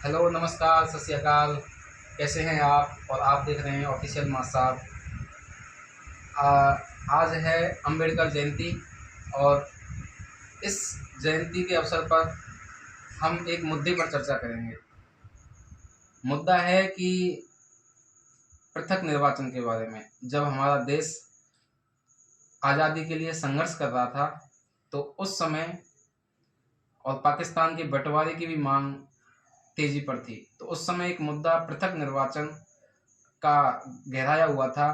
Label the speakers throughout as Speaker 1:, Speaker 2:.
Speaker 1: Hello, नमस्कार, सत श्री अकाल। कैसे हैं आप? और आप देख रहे हैं ऑफिशियल मास साहब। आज है अंबेडकर जयंती और इस जयंती के अवसर पर हम एक मुद्दे पर चर्चा करेंगे। मुद्दा है कि पृथक निर्वाचन के बारे में। जब हमारा देश आज़ादी के लिए संघर्ष कर रहा था तो उस समय और पाकिस्तान के बंटवारे की भी मांग तेजी पर थी, तो उस समय एक मुद्दा पृथक निर्वाचन का गहराया हुआ था।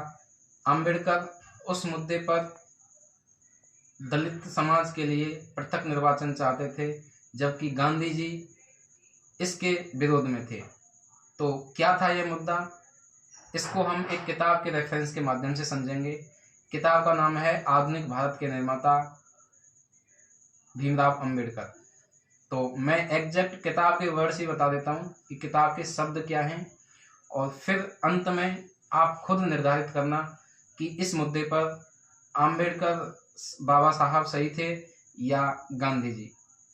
Speaker 1: अंबेडकर उस मुद्दे पर दलित समाज के लिए पृथक निर्वाचन चाहते थे, जबकि गांधी जी इसके विरोध में थे। तो क्या था यह मुद्दा? इसको हम एक किताब के रेफरेंस के माध्यम से समझेंगे। किताब का नाम है आधुनिक भारत के निर्माता भीमराव अंबेडकर। तो मैं एग्जैक्ट किताब के वर्ड से बता देता हूँ कि किताब के शब्द क्या हैं, और फिर अंत में आप खुद निर्धारित करना कि इस मुद्दे पर अंबेडकर बाबा साहब सही थे या गांधी जी।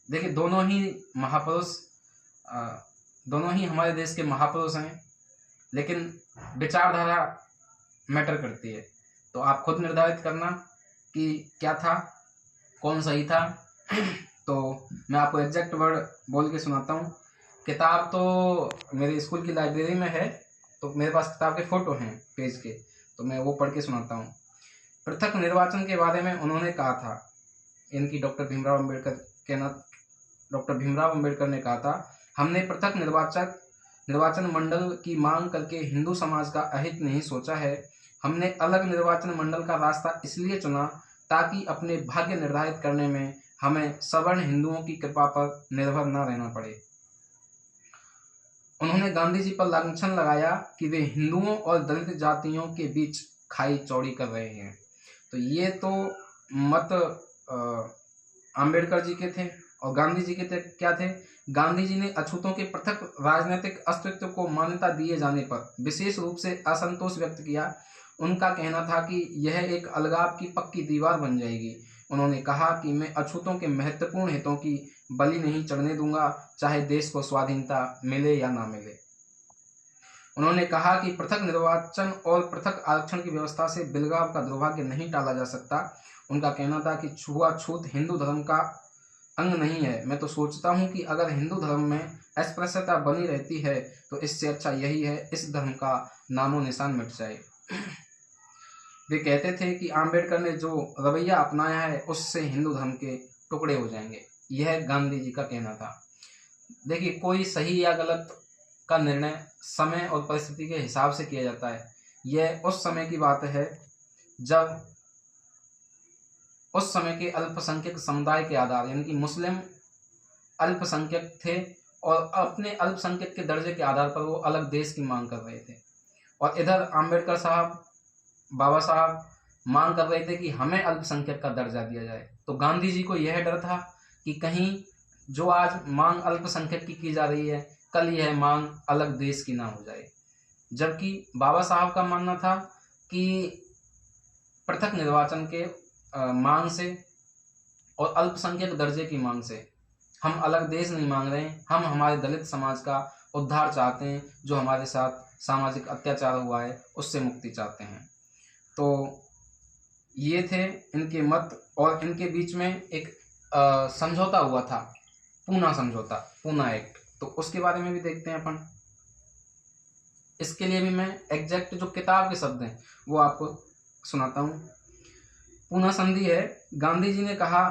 Speaker 1: देखिए, दोनों ही महापुरुष, दोनों ही हमारे देश के महापुरुष हैं, लेकिन विचारधारा मैटर करती है। तो आप खुद निर्धारित करना कि क्या था, कौन सही था। तो मैं आपको एग्जैक्ट वर्ड बोल के सुनाता हूँ। किताब तो मेरे स्कूल की लाइब्रेरी में है, तो मेरे पास किताब के फ़ोटो हैं पेज के, तो मैं वो पढ़ के सुनाता हूँ। पृथक निर्वाचन के बारे में उन्होंने कहा था, इनकी डॉक्टर भीमराव अंबेडकर ने कहा था, हमने पृथक निर्वाचन मंडल की मांग करके हिंदू समाज का अहित नहीं सोचा है। हमने अलग निर्वाचन मंडल का रास्ता इसलिए चुना ताकि अपने भाग्य निर्धारित करने में हमें सवर्ण हिंदुओं की कृपा पर निर्भर न रहना पड़े। उन्होंने गांधी जी पर लांछन लगाया कि वे हिंदुओं और दलित जातियों के बीच खाई चौड़ी कर रहे हैं। तो ये तो मत अंबेडकर जी के थे। और गांधी जी के क्या थे? गांधी जी ने अछूतों के पृथक राजनीतिक अस्तित्व को मान्यता दिए जाने पर विशेष रूप से असंतोष व्यक्त किया। उनका कहना था कि यह एक अलगाव की पक्की दीवार बन जाएगी। उन्होंने कहा कि मैं अछूतों के महत्वपूर्ण हितों की बलि नहीं चढ़ने दूंगा, चाहे देश को स्वाधीनता मिले या ना मिले। उन्होंने कहा कि पृथक निर्वाचन और पृथक आरक्षण की व्यवस्था से बिलगाव का दुर्भाग्य नहीं टाला जा सकता। उनका कहना था कि छुआछूत हिंदू धर्म का अंग नहीं है। मैं तो सोचता हूँ कि अगर हिंदू धर्म में अस्पृश्यता बनी रहती है तो इससे अच्छा यही है इस धर्म का नामो निशान मिट जाए। वे कहते थे कि अंबेडकर ने जो रवैया अपनाया है उससे हिंदू धर्म के टुकड़े हो जाएंगे। यह गांधी जी का कहना था। देखिए, कोई सही या गलत का निर्णय समय और परिस्थिति के हिसाब से किया जाता है। यह उस समय की बात है जब उस समय के अल्पसंख्यक समुदाय के आधार, यानी कि मुस्लिम अल्पसंख्यक थे और अपने अल्पसंख्यक के दर्जे के आधार पर वो अलग देश की मांग कर रहे थे, और इधर अंबेडकर साहब, बाबा साहब मांग कर रहे थे कि हमें अल्पसंख्यक का दर्जा दिया जाए। तो गांधी जी को यह डर था कि कहीं जो आज मांग अल्पसंख्यक की जा रही है, कल यह मांग अलग देश की ना हो जाए। जबकि बाबा साहब का मानना था कि पृथक निर्वाचन के मांग से और अल्पसंख्यक दर्जे की मांग से हम अलग देश नहीं मांग रहे हैं, हम हमारे दलित समाज का उद्धार चाहते हैं, जो हमारे साथ सामाजिक अत्याचार हुआ है उससे मुक्ति चाहते हैं। तो ये थे इनके मत, और इनके बीच में एक समझौता हुआ था, पूना समझौता, पूना एक्ट। तो उसके बारे में भी देखते हैं अपन। इसके लिए भी मैं एग्जैक्ट जो किताब के शब्द हैं वो आपको सुनाता हूँ। पूना संधि है। गांधी जी ने कहा,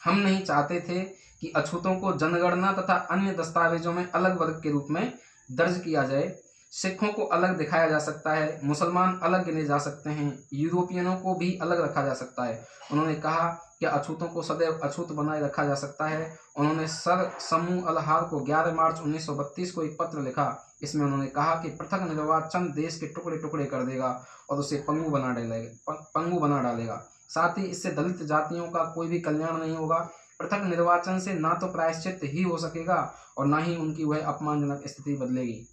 Speaker 1: हम नहीं चाहते थे कि अछूतों को जनगणना तथा अन्य दस्तावेजों में अलग वर्ग के रूप में दर्ज किया जाए। सिखों को अलग दिखाया जा सकता है, मुसलमान अलग गिने जा सकते हैं, यूरोपियनों को भी अलग रखा जा सकता है। उन्होंने कहा कि अछूतों को सदैव अछूत बनाए रखा जा सकता है। उन्होंने सर समूह अलहार को 11 मार्च 1932 को एक पत्र लिखा। इसमें उन्होंने कहा कि पृथक निर्वाचन देश के टुकड़े टुकड़े कर देगा और उसे पंगु बना डालेगा। साथ ही इससे दलित जातियों का कोई भी कल्याण नहीं होगा। पृथक निर्वाचन से ना तो प्रायश्चित ही हो सकेगा और ना ही उनकी वह अपमानजनक स्थिति बदलेगी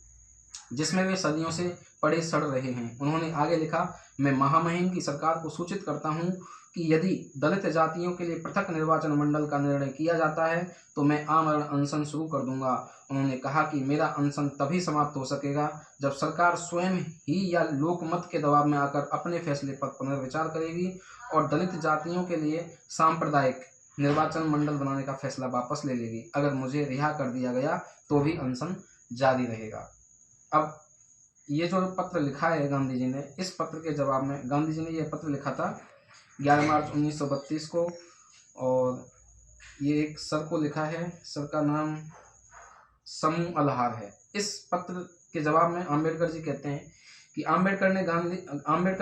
Speaker 1: जिसमें वे सदियों से पड़े सड़ रहे हैं। उन्होंने आगे लिखा, मैं महामहिम की सरकार को सूचित करता हूं कि यदि दलित जातियों के लिए पृथक निर्वाचन मंडल का निर्णय किया जाता है तो मैं आमरण अनशन शुरू कर दूंगा। उन्होंने कहा कि मेरा अनशन तभी समाप्त हो सकेगा जब सरकार स्वयं ही या लोकमत के दबाव में आकर अपने फैसले पर पुनर्विचार करेगी और दलित जातियों के लिए सांप्रदायिक निर्वाचन मंडल बनाने का फैसला वापस ले लेगी। अगर मुझे रिहा कर दिया गया तो भी अनशन जारी रहेगा। अब ये जो पत्र लिखा है गांधी जी ने, इस पत्र के जवाब में गांधी जी ने यह पत्र लिखा था 11 मार्च 1932 को, और ये एक सर को लिखा है, सर का नाम समूह अल्हार है। इस पत्र के जवाब में आम्बेडकर जी कहते हैं कि आम्बेडकर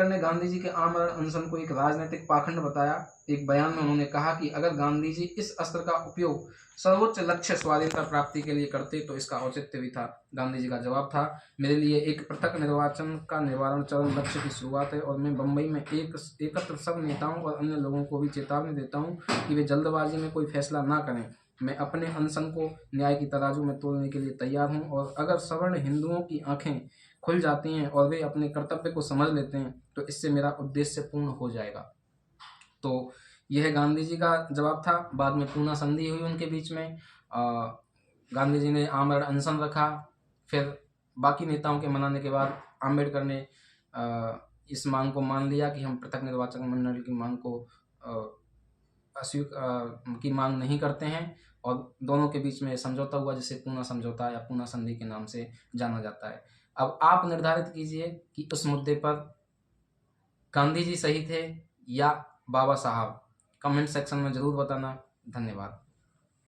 Speaker 1: ने गांधी जी के आमरण अनशन को एक राजनीतिक पाखंड बताया। एक बयान में उन्होंने कहा कि अगर गांधी जी इस अस्त्र का उपयोग सर्वोच्च लक्ष्य स्वाधीनता प्राप्ति के लिए करते तो इसका औचित्य भी था। गांधी जी का जवाब था, मेरे लिए एक पृथक निर्वाचन का निवारण चरण लक्ष्य की शुरुआत है और मैं बम्बई में एकत्र सब नेताओं और अन्य लोगों को भी चेतावनी देता हूँ कि वे जल्दबाजी में कोई फैसला ना करें। मैं अपने अनशन को न्याय की तराजू में तोलने के लिए तैयार हूँ और अगर सवर्ण हिंदुओं की आंखें खुल जाती हैं और वे अपने कर्तव्य को समझ लेते हैं तो इससे मेरा उद्देश्य पूर्ण हो जाएगा। तो यह गांधी जी का जवाब था। बाद में पूना संधि हुई उनके बीच में। गांधी जी ने आमरण अनशन रखा। फिर बाकी नेताओं के मनाने के बाद आम्बेडकर ने इस मांग को मान लिया कि हम पृथक निर्वाचन मंडल की मांग को की मांग नहीं करते हैं, और दोनों के बीच में समझौता हुआ जिसे पूना समझौता या पूना संधि के नाम से जाना जाता है। अब आप निर्धारित कीजिए कि उस मुद्दे पर गांधी जी सही थे या बाबा साहब। कमेंट सेक्शन में ज़रूर बताना। धन्यवाद।